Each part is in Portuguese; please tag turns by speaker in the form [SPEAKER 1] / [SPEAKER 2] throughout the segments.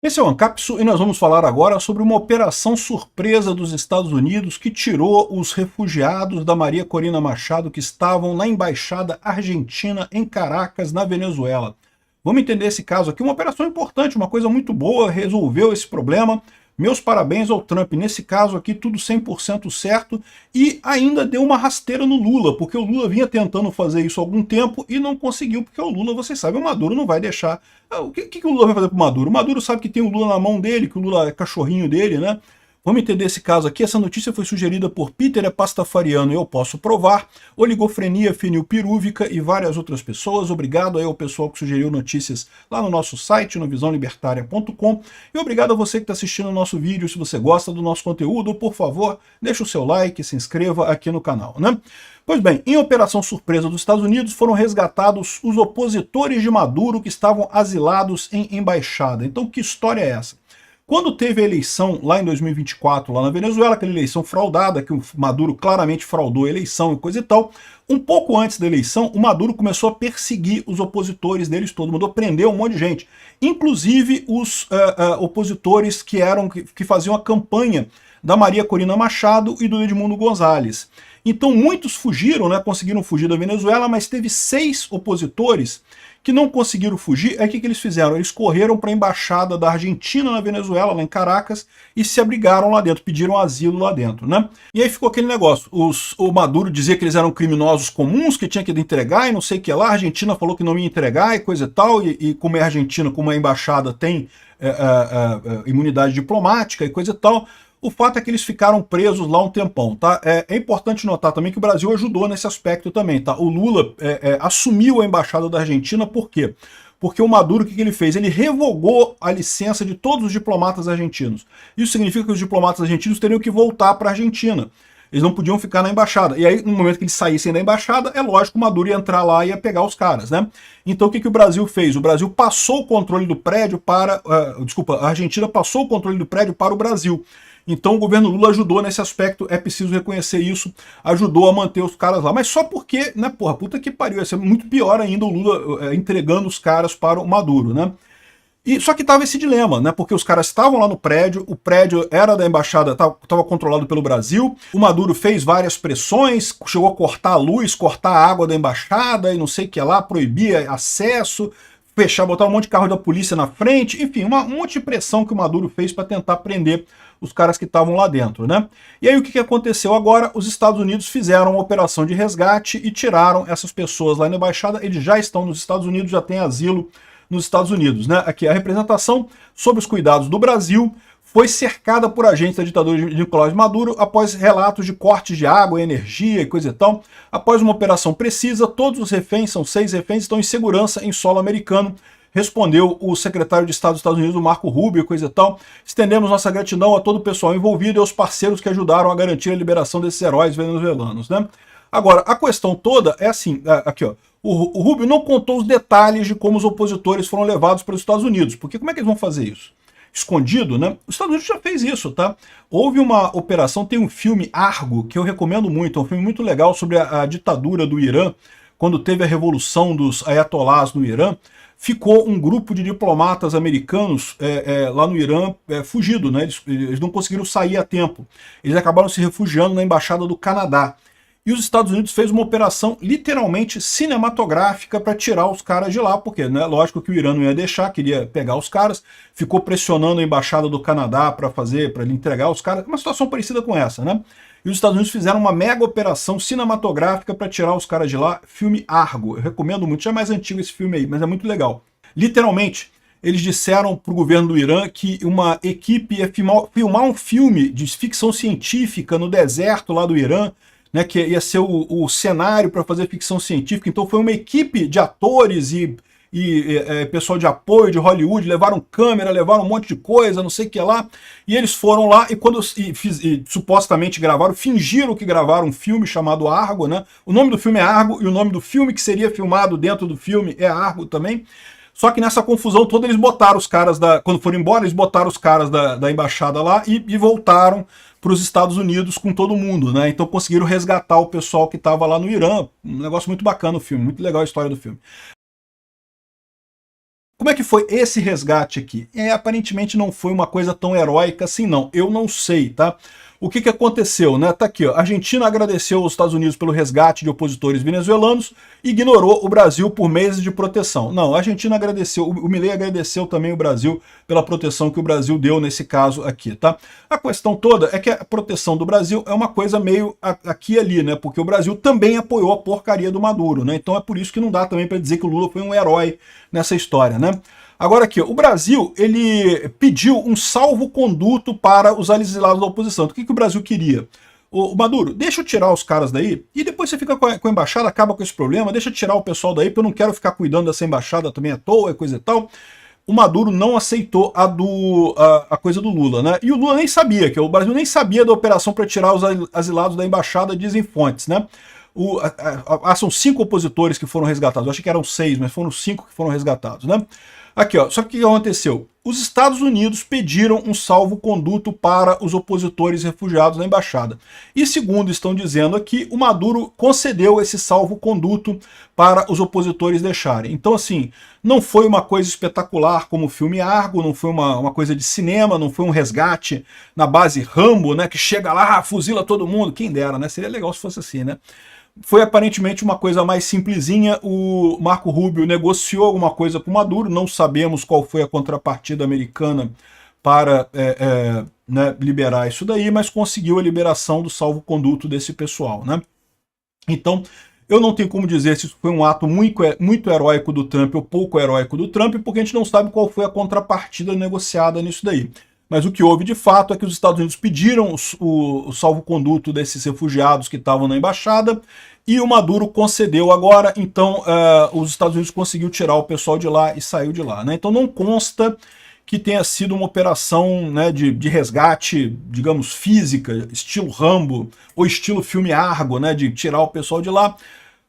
[SPEAKER 1] Esse é o Ancapsu e nós vamos falar agora sobre uma operação surpresa dos Estados Unidos que tirou os refugiados da Maria Corina Machado que estavam na Embaixada Argentina em Caracas, na Venezuela. Vamos entender esse caso aqui, uma operação importante, uma coisa muito boa, resolveu esse problema. Meus parabéns ao Trump, nesse caso aqui tudo 100% certo, e ainda deu uma rasteira no Lula, porque o Lula vinha tentando fazer isso há algum tempo e não conseguiu, porque o Lula, vocês sabem, o Maduro não vai deixar. O que o Lula vai fazer pro Maduro? O Maduro sabe que tem o Lula na mão dele, que o Lula é cachorrinho dele, né? Vamos entender esse caso aqui. Essa notícia foi sugerida por Peter Pastafariano, eu posso provar, Oligofrenia Fenilpirúvica e várias outras pessoas. Obrigado aí ao pessoal que sugeriu notícias lá no nosso site, no visãolibertaria.com. E obrigado a você que está assistindo o nosso vídeo. Se você gosta do nosso conteúdo, por favor, deixa o seu like, se inscreva aqui no canal, né? Pois bem, em operação surpresa dos Estados Unidos, foram resgatados os opositores de Maduro que estavam asilados em embaixada. Então, que história é essa? Quando teve a eleição lá em 2024, lá na Venezuela, aquela eleição fraudada, que o Maduro claramente fraudou a eleição e coisa e tal, um pouco antes da eleição, o Maduro começou a perseguir os opositores deles todos, mandou prender um monte de gente, inclusive os opositores que faziam a campanha da Maria Corina Machado e do Edmundo Gonzalez. Então muitos fugiram, né, conseguiram fugir da Venezuela, mas teve 6 opositores que não conseguiram fugir. Aí o que eles fizeram? Eles correram para a embaixada da Argentina na Venezuela, lá em Caracas, e se abrigaram lá dentro, pediram asilo lá dentro, né? E aí ficou aquele negócio, o Maduro dizia que eles eram criminosos comuns, que tinha que entregar e não sei o que lá, a Argentina falou que não ia entregar e coisa e tal, e como é a Argentina, como a embaixada tem imunidade diplomática e coisa e tal, o fato é que eles ficaram presos lá um tempão, tá? É importante notar também que o Brasil ajudou nesse aspecto também, tá? O Lula assumiu a embaixada da Argentina, por quê? Porque o Maduro, o que ele fez? Ele revogou a licença de todos os diplomatas argentinos. Isso significa que os diplomatas argentinos teriam que voltar para a Argentina. Eles não podiam ficar na embaixada. E aí, no momento que eles saíssem da embaixada, é lógico que o Maduro ia entrar lá e ia pegar os caras, né? Então o que o Brasil fez? O Brasil passou o controle do prédio para... a Argentina passou o controle do prédio para o Brasil. Então o governo Lula ajudou nesse aspecto, é preciso reconhecer isso, ajudou a manter os caras lá. Mas só porque, né, porra, puta que pariu, ia ser muito pior ainda o Lula entregando os caras para o Maduro, né? E só que tava esse dilema, né? Porque os caras estavam lá no prédio, o prédio era da embaixada, estava controlado pelo Brasil, o Maduro fez várias pressões, chegou a cortar a luz, cortar a água da embaixada e não sei o que lá, proibia acesso, fechar, botar um monte de carro da polícia na frente, enfim, um monte de pressão que o Maduro fez para tentar prender os caras que estavam lá dentro, né? E aí o que aconteceu agora? Os Estados Unidos fizeram uma operação de resgate e tiraram essas pessoas lá na embaixada, eles já estão nos Estados Unidos, já têm asilo nos Estados Unidos, né? Aqui a representação, sob os cuidados do Brasil, foi cercada por agentes da ditadura de Nicolás Maduro após relatos de cortes de água, energia e coisa e tal. Após uma operação precisa, todos os reféns, são 6 reféns, estão em segurança em solo americano, respondeu o secretário de Estado dos Estados Unidos, o Marco Rubio, coisa e tal. Estendemos nossa gratidão a todo o pessoal envolvido e aos parceiros que ajudaram a garantir a liberação desses heróis venezuelanos, né? Agora, a questão toda é assim, aqui ó, o Rubio não contou os detalhes de como os opositores foram levados para os Estados Unidos, porque como é que eles vão fazer isso? Escondido, né? Os Estados Unidos já fez isso, tá? Houve uma operação, tem um filme Argo, que eu recomendo muito, é um filme muito legal sobre a ditadura do Irã, quando teve a revolução dos ayatolás no Irã, ficou um grupo de diplomatas americanos lá no Irã fugido, né? Eles não conseguiram sair a tempo. Eles acabaram se refugiando na embaixada do Canadá. E os Estados Unidos fez uma operação literalmente cinematográfica para tirar os caras de lá, porque, né, lógico que o Irã não ia deixar, queria pegar os caras, ficou pressionando a embaixada do Canadá para ele entregar os caras, uma situação parecida com essa, né? E os Estados Unidos fizeram uma mega operação cinematográfica para tirar os caras de lá, filme Argo. Eu recomendo muito, já é mais antigo esse filme aí, mas é muito legal. Literalmente, eles disseram para o governo do Irã que uma equipe ia filmar um filme de ficção científica no deserto lá do Irã, né, que ia ser o cenário para fazer ficção científica. Então foi uma equipe de atores e pessoal de apoio de Hollywood, levaram câmera, levaram um monte de coisa, não sei o que lá, e eles foram lá e supostamente gravaram, fingiram que gravaram um filme chamado Argo, né? O nome do filme é Argo e o nome do filme que seria filmado dentro do filme é Argo também. Só que nessa confusão toda eles botaram os caras quando foram embora, eles botaram os caras da embaixada lá e voltaram para os Estados Unidos com todo mundo, né? Então conseguiram resgatar o pessoal que estava lá no Irã. Um negócio muito bacana o filme, muito legal a história do filme. Como é que foi esse resgate aqui? Aparentemente não foi uma coisa tão heróica assim não, eu não sei, tá? O que aconteceu, né? Tá aqui, ó. A Argentina agradeceu aos Estados Unidos pelo resgate de opositores venezuelanos e ignorou o Brasil por meses de proteção. Não, a Argentina agradeceu, o Milei agradeceu também o Brasil pela proteção que o Brasil deu nesse caso aqui, tá? A questão toda é que a proteção do Brasil é uma coisa meio aqui e ali, né? Porque o Brasil também apoiou a porcaria do Maduro, né? Então é por isso que não dá também para dizer que o Lula foi um herói nessa história, né? Agora aqui, o Brasil, ele pediu um salvo-conduto para os exilados da oposição. Então, o que o Brasil queria? O Maduro, deixa eu tirar os caras daí, e depois você fica com a embaixada, acaba com esse problema, deixa eu tirar o pessoal daí, porque eu não quero ficar cuidando dessa embaixada também à toa, e coisa e tal. O Maduro não aceitou a coisa do Lula, né? E o Lula nem sabia, que o Brasil nem sabia da operação para tirar os exilados da embaixada, dizem fontes, né? São 5 opositores que foram resgatados, eu achei que eram 6, mas foram 5 que foram resgatados, né? Aqui, ó, só que o que aconteceu? Os Estados Unidos pediram um salvo-conduto para os opositores refugiados na embaixada. E segundo estão dizendo aqui, o Maduro concedeu esse salvo-conduto para os opositores deixarem. Então, assim, não foi uma coisa espetacular como o filme Argo, não foi uma coisa de cinema, não foi um resgate na base Rambo, né, que chega lá, fuzila todo mundo, quem dera, né? Seria legal se fosse assim, né? Foi aparentemente uma coisa mais simplesinha, o Marco Rubio negociou alguma coisa com o Maduro, não sabemos qual foi a contrapartida americana para né, liberar isso daí, mas conseguiu a liberação do salvo-conduto desse pessoal, né? Então, eu não tenho como dizer se isso foi um ato muito heróico do Trump ou pouco heróico do Trump, porque a gente não sabe qual foi a contrapartida negociada nisso daí. Mas o que houve de fato é que os Estados Unidos pediram o salvo-conduto desses refugiados que estavam na embaixada e o Maduro concedeu agora, então os Estados Unidos conseguiu tirar o pessoal de lá e saiu de lá, né? Então não consta que tenha sido uma operação, né, de resgate, digamos, física, estilo Rambo ou estilo filme Argo, né, de tirar o pessoal de lá.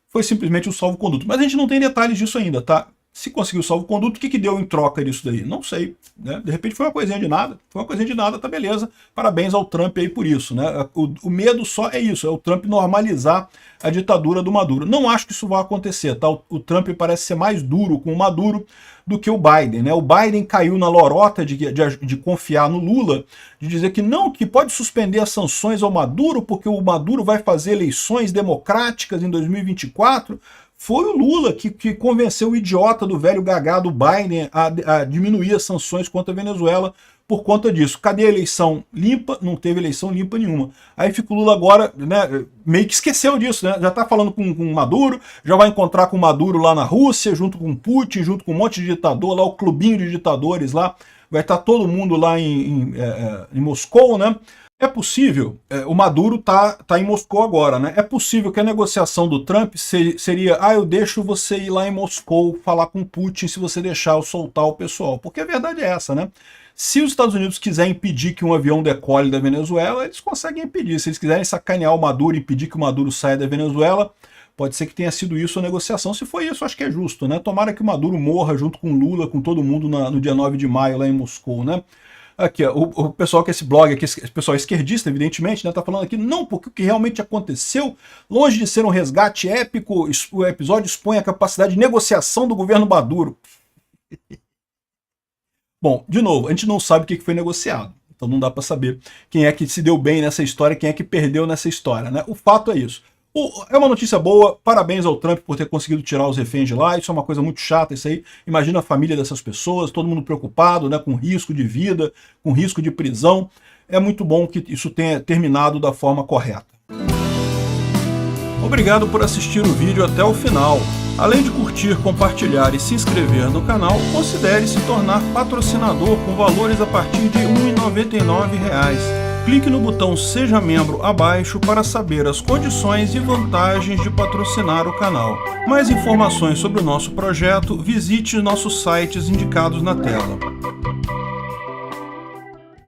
[SPEAKER 1] Foi simplesmente um salvo-conduto. Mas a gente não tem detalhes disso ainda, tá? Se conseguiu salvo-conduto, o que deu em troca disso daí? Não sei, né? De repente foi uma coisinha de nada, tá beleza. Parabéns ao Trump aí por isso, né? O medo só é isso, é o Trump normalizar a ditadura do Maduro. Não acho que isso vai acontecer, tá? O Trump parece ser mais duro com o Maduro do que o Biden, né? O Biden caiu na lorota de confiar no Lula, de dizer que não, que pode suspender as sanções ao Maduro, porque o Maduro vai fazer eleições democráticas em 2024. Foi o Lula que convenceu o idiota do velho gagá do Biden a diminuir as sanções contra a Venezuela por conta disso. Cadê a eleição limpa? Não teve eleição limpa nenhuma. Aí fica o Lula agora, né, meio que esqueceu disso, né? Já está falando com o Maduro, já vai encontrar com o Maduro lá na Rússia, junto com Putin, junto com um monte de ditador, lá o clubinho de ditadores lá. Vai estar todo mundo lá em Moscou, né? É possível, o Maduro tá em Moscou agora, né? É possível que a negociação do Trump seria, eu deixo você ir lá em Moscou falar com Putin se você deixar eu soltar o pessoal. Porque a verdade é essa, né? Se os Estados Unidos quiserem impedir que um avião decole da Venezuela, eles conseguem impedir. Se eles quiserem sacanear o Maduro e impedir que o Maduro saia da Venezuela, pode ser que tenha sido isso a negociação. Se foi isso, acho que é justo, né? Tomara que o Maduro morra junto com Lula, com todo mundo no dia 9 de maio lá em Moscou, né? Aqui, ó, o pessoal que esse blog aqui, esse pessoal esquerdista, evidentemente, né, tá falando aqui, não, porque o que realmente aconteceu, longe de ser um resgate épico, o episódio expõe a capacidade de negociação do governo Maduro. Bom, de novo, a gente não sabe o que foi negociado, então não dá para saber quem é que se deu bem nessa história, quem é que perdeu nessa história, né? O fato é isso. É uma notícia boa, parabéns ao Trump por ter conseguido tirar os reféns de lá, isso é uma coisa muito chata, isso aí. Imagina a família dessas pessoas, todo mundo preocupado, né, com risco de vida, com risco de prisão. É muito bom que isso tenha terminado da forma correta. Obrigado por assistir o vídeo até o final. Além de curtir, compartilhar e se inscrever no canal, considere se tornar patrocinador com valores a partir de R$ 1,99. Clique no botão Seja Membro abaixo para saber as condições e vantagens de patrocinar o canal. Mais informações sobre o nosso projeto, visite nossos sites indicados na tela.